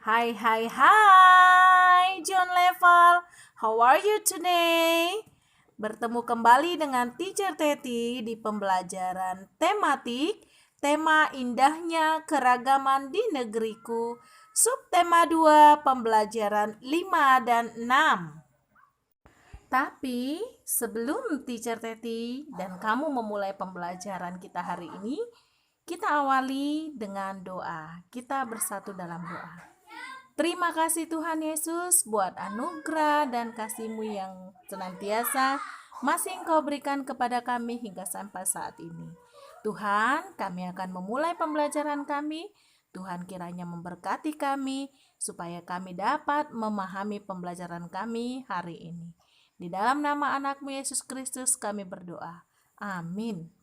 Hai, hai, hai, John Level. How are you today? Bertemu kembali dengan Teacher Teti di pembelajaran tematik, tema indahnya keragaman di negeriku, subtema 2, pembelajaran 5 dan 6. Tapi sebelum Teacher Teti dan kamu memulai pembelajaran kita hari ini, kita awali dengan doa. Kita bersatu dalam doa. Terima kasih Tuhan Yesus buat anugerah dan kasih-Mu yang senantiasa masih Engkau berikan kepada kami hingga sampai saat ini. Tuhan, kami akan memulai pembelajaran kami. Tuhan kiranya memberkati kami supaya kami dapat memahami pembelajaran kami hari ini. Di dalam nama anak-Mu Yesus Kristus kami berdoa. Amin.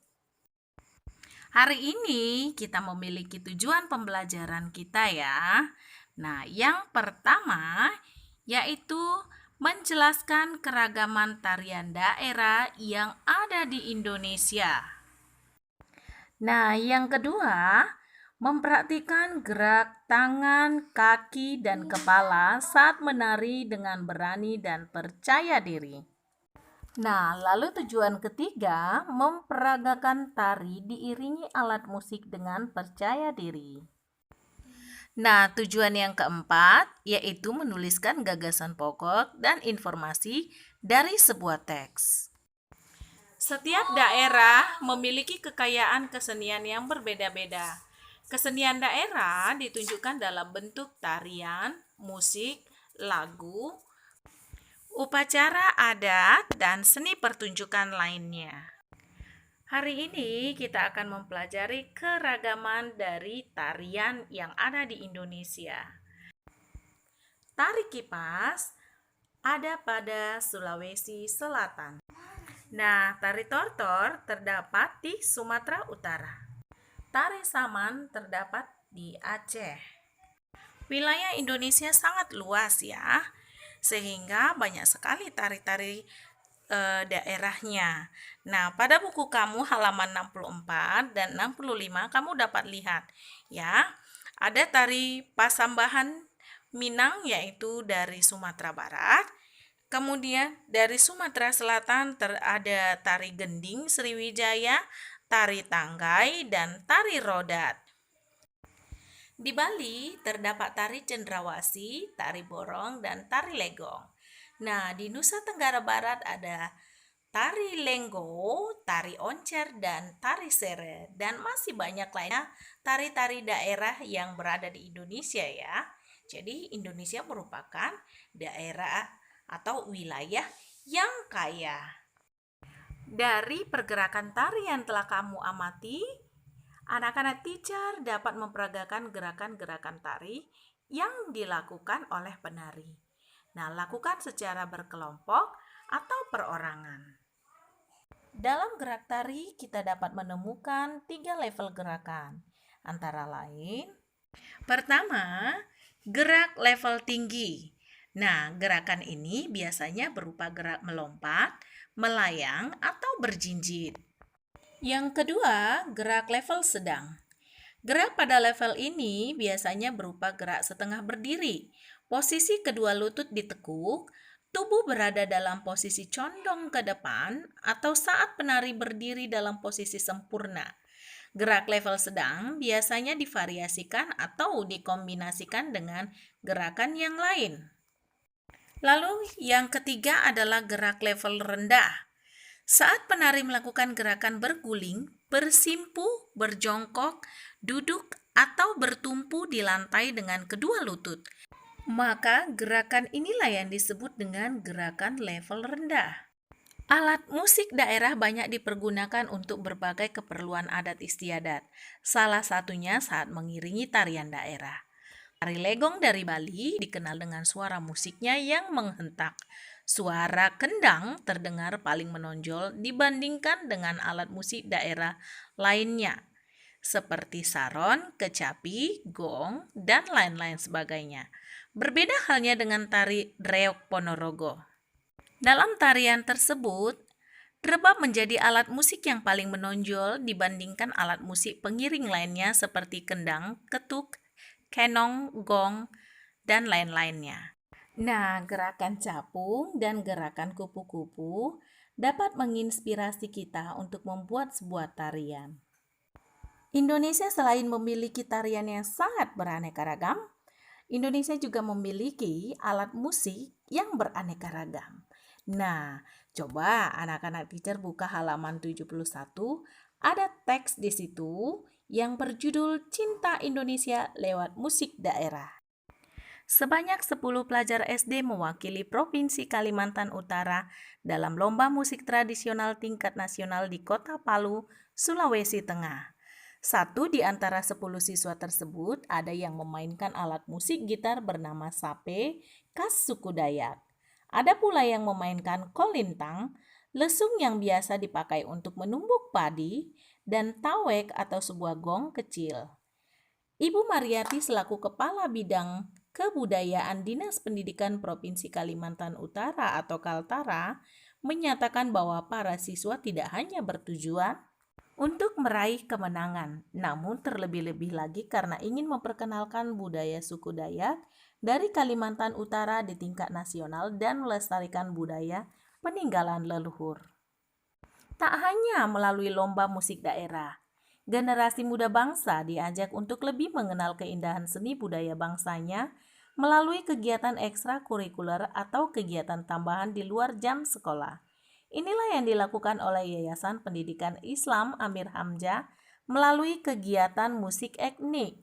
Hari ini kita memiliki tujuan pembelajaran kita ya. Nah, yang pertama yaitu menjelaskan keragaman tarian daerah yang ada di Indonesia. Nah, yang kedua, memperhatikan gerak tangan, kaki, dan kepala saat menari dengan berani dan percaya diri. Nah, lalu tujuan ketiga, memperagakan tari diiringi alat musik dengan percaya diri. Nah, tujuan yang keempat yaitu menuliskan gagasan pokok dan informasi dari sebuah teks. Setiap daerah memiliki kekayaan kesenian yang berbeda-beda. Kesenian daerah ditunjukkan dalam bentuk tarian, musik, lagu, upacara adat, dan seni pertunjukan lainnya. Hari ini kita akan mempelajari keragaman dari tarian yang ada di Indonesia. Tari kipas ada pada Sulawesi Selatan. Nah, tari tortor terdapat di Sumatera Utara. Tari saman terdapat di Aceh. Wilayah Indonesia sangat luas ya, sehingga banyak sekali tari-tari daerahnya. Nah, pada buku kamu halaman 64 dan 65 kamu dapat lihat ya, ada tari Pasambahan Minang yaitu dari Sumatera Barat. Kemudian dari Sumatera Selatan ada tari Gending Sriwijaya, tari Tanggai, dan tari Rodat. Di Bali terdapat tari Cendrawasih, tari Borong, dan tari Legong. Nah, di Nusa Tenggara Barat ada tari Lenggo, tari Oncer, dan tari Sere. Dan masih banyak lainnya tari-tari daerah yang berada di Indonesia ya. Jadi Indonesia merupakan daerah atau wilayah yang kaya. Dari pergerakan tari yang telah kamu amati, anak-anak teacher dapat memperagakan gerakan-gerakan tari yang dilakukan oleh penari. Nah, lakukan secara berkelompok atau perorangan. Dalam gerak tari, kita dapat menemukan 3 level gerakan. Antara lain, pertama, gerak level tinggi. Nah, gerakan ini biasanya berupa gerak melompat, melayang, atau berjinjit. Yang kedua, gerak level sedang. Gerak pada level ini biasanya berupa gerak setengah berdiri. Posisi kedua lutut ditekuk, tubuh berada dalam posisi condong ke depan, atau saat penari berdiri dalam posisi sempurna. Gerak level sedang biasanya divariasikan atau dikombinasikan dengan gerakan yang lain. Lalu yang ketiga adalah gerak level rendah. Saat penari melakukan gerakan berguling, bersimpu, berjongkok, duduk, atau bertumpu di lantai dengan kedua lutut, maka gerakan inilah yang disebut dengan gerakan level rendah. Alat musik daerah banyak dipergunakan untuk berbagai keperluan adat istiadat, salah satunya saat mengiringi tarian daerah. Tari Legong dari Bali dikenal dengan suara musiknya yang menghentak. Suara kendang terdengar paling menonjol dibandingkan dengan alat musik daerah lainnya, seperti saron, kecapi, gong, dan lain-lain sebagainya. Berbeda halnya dengan tari Reog Ponorogo. Dalam tarian tersebut, rebab menjadi alat musik yang paling menonjol dibandingkan alat musik pengiring lainnya seperti kendang, ketuk, kenong, gong, dan lain-lainnya. Nah, gerakan capung dan gerakan kupu-kupu dapat menginspirasi kita untuk membuat sebuah tarian. Indonesia selain memiliki tarian yang sangat beraneka ragam, Indonesia juga memiliki alat musik yang beraneka ragam. Nah, coba anak-anak teacher buka halaman 71, ada teks di situ yang berjudul Cinta Indonesia lewat Musik Daerah. Sebanyak 10 pelajar SD mewakili Provinsi Kalimantan Utara dalam lomba musik tradisional tingkat nasional di Kota Palu, Sulawesi Tengah. Satu di antara 10 siswa tersebut ada yang memainkan alat musik gitar bernama sape khas suku Dayak. Ada pula yang memainkan kolintang, lesung yang biasa dipakai untuk menumbuk padi, dan tawek atau sebuah gong kecil. Ibu Mariati selaku Kepala Bidang Kebudayaan Dinas Pendidikan Provinsi Kalimantan Utara atau Kaltara menyatakan bahwa para siswa tidak hanya bertujuan untuk meraih kemenangan, namun terlebih-lebih lagi karena ingin memperkenalkan budaya suku Dayak dari Kalimantan Utara di tingkat nasional dan melestarikan budaya peninggalan leluhur. Tak hanya melalui lomba musik daerah, generasi muda bangsa diajak untuk lebih mengenal keindahan seni budaya bangsanya melalui kegiatan ekstrakurikuler atau kegiatan tambahan di luar jam sekolah. Inilah yang dilakukan oleh Yayasan Pendidikan Islam Amir Hamzah melalui kegiatan musik etnik.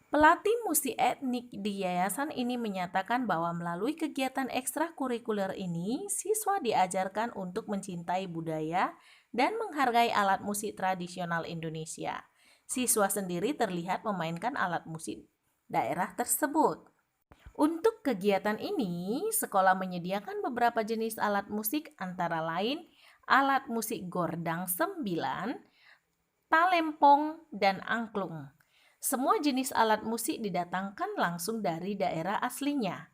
Pelatih musik etnik di yayasan ini menyatakan bahwa melalui kegiatan ekstrakurikuler ini, siswa diajarkan untuk mencintai budaya dan menghargai alat musik tradisional Indonesia. Siswa sendiri terlihat memainkan alat musik daerah tersebut. Untuk kegiatan ini, sekolah menyediakan beberapa jenis alat musik antara lain alat musik gordang 9, talempong, dan angklung. Semua jenis alat musik didatangkan langsung dari daerah aslinya.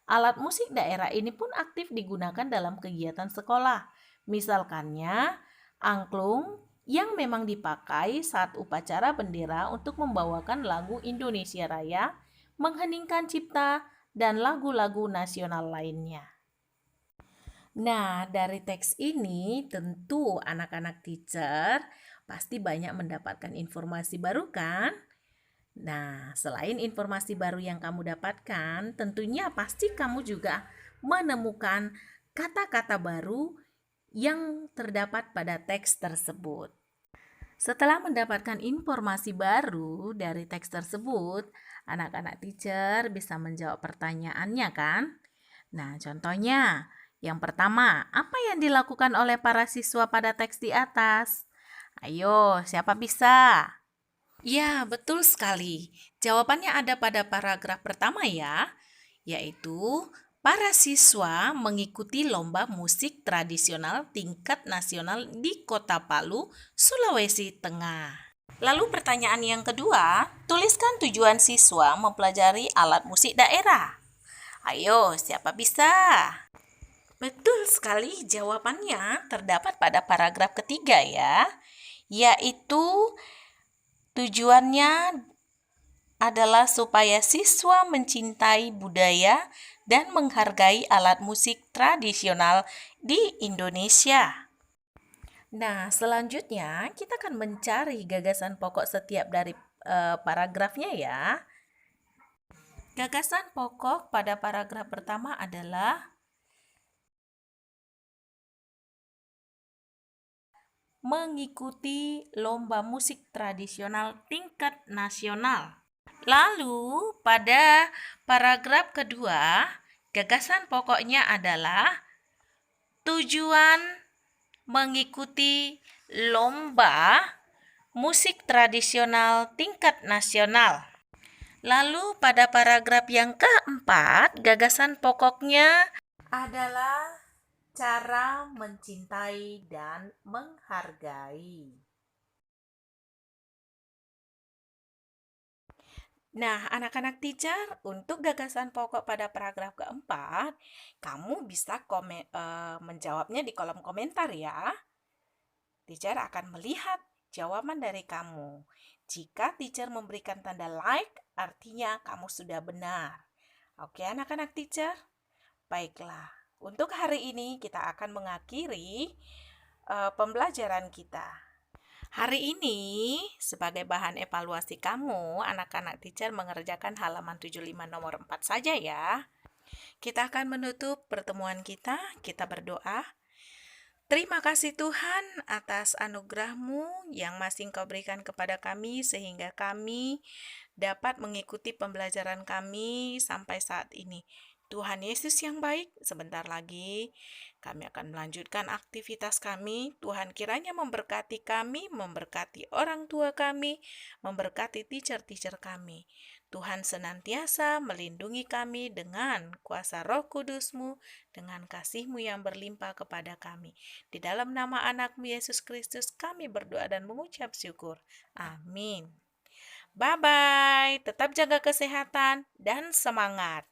Alat musik daerah ini pun aktif digunakan dalam kegiatan sekolah. Misalkannya, angklung yang memang dipakai saat upacara bendera untuk membawakan lagu Indonesia Raya, mengheningkan cipta, dan lagu-lagu nasional lainnya. Nah, dari teks ini tentu anak-anak teacher pasti banyak mendapatkan informasi baru kan? Nah, selain informasi baru yang kamu dapatkan, tentunya pasti kamu juga menemukan kata-kata baru yang terdapat pada teks tersebut. Setelah mendapatkan informasi baru dari teks tersebut, anak-anak teacher bisa menjawab pertanyaannya kan? Nah, contohnya, yang pertama, apa yang dilakukan oleh para siswa pada teks di atas? Ayo, siapa bisa? Ya, betul sekali. Jawabannya ada pada paragraf pertama ya, yaitu para siswa mengikuti lomba musik tradisional tingkat nasional di Kota Palu, Sulawesi Tengah. Lalu pertanyaan yang kedua, tuliskan tujuan siswa mempelajari alat musik daerah. Ayo, siapa bisa? Betul sekali, jawabannya terdapat pada paragraf ketiga ya, yaitu tujuannya adalah supaya siswa mencintai budaya dan menghargai alat musik tradisional di Indonesia. Nah, selanjutnya kita akan mencari gagasan pokok setiap dari paragrafnya ya. Gagasan pokok pada paragraf pertama adalah mengikuti lomba musik tradisional tingkat nasional. Lalu pada paragraf kedua, gagasan pokoknya adalah tujuan mengikuti lomba musik tradisional tingkat nasional. Lalu pada paragraf yang keempat, gagasan pokoknya adalah cara mencintai dan menghargai. Nah, anak-anak teacher, untuk gagasan pokok pada paragraf keempat, kamu bisa menjawabnya di kolom komentar ya. Teacher akan melihat jawaban dari kamu. Jika teacher memberikan tanda like, artinya kamu sudah benar. Oke, anak-anak teacher. Baiklah, untuk hari ini kita akan mengakhiri pembelajaran kita. Hari ini, sebagai bahan evaluasi kamu, anak-anak teacher mengerjakan halaman 75 nomor 4 saja ya. Kita akan menutup pertemuan kita berdoa. Terima kasih Tuhan atas anugerah-Mu yang masih Engkau berikan kepada kami sehingga kami dapat mengikuti pembelajaran kami sampai saat ini. Tuhan Yesus yang baik, sebentar lagi kami akan melanjutkan aktivitas kami. Tuhan kiranya memberkati kami, memberkati orang tua kami, memberkati teacher-teacher kami. Tuhan senantiasa melindungi kami dengan kuasa Roh Kudus-Mu, dengan kasih-Mu yang berlimpah kepada kami. Di dalam nama anak-Mu Yesus Kristus kami berdoa dan mengucap syukur. Amin. Bye-bye, tetap jaga kesehatan dan semangat.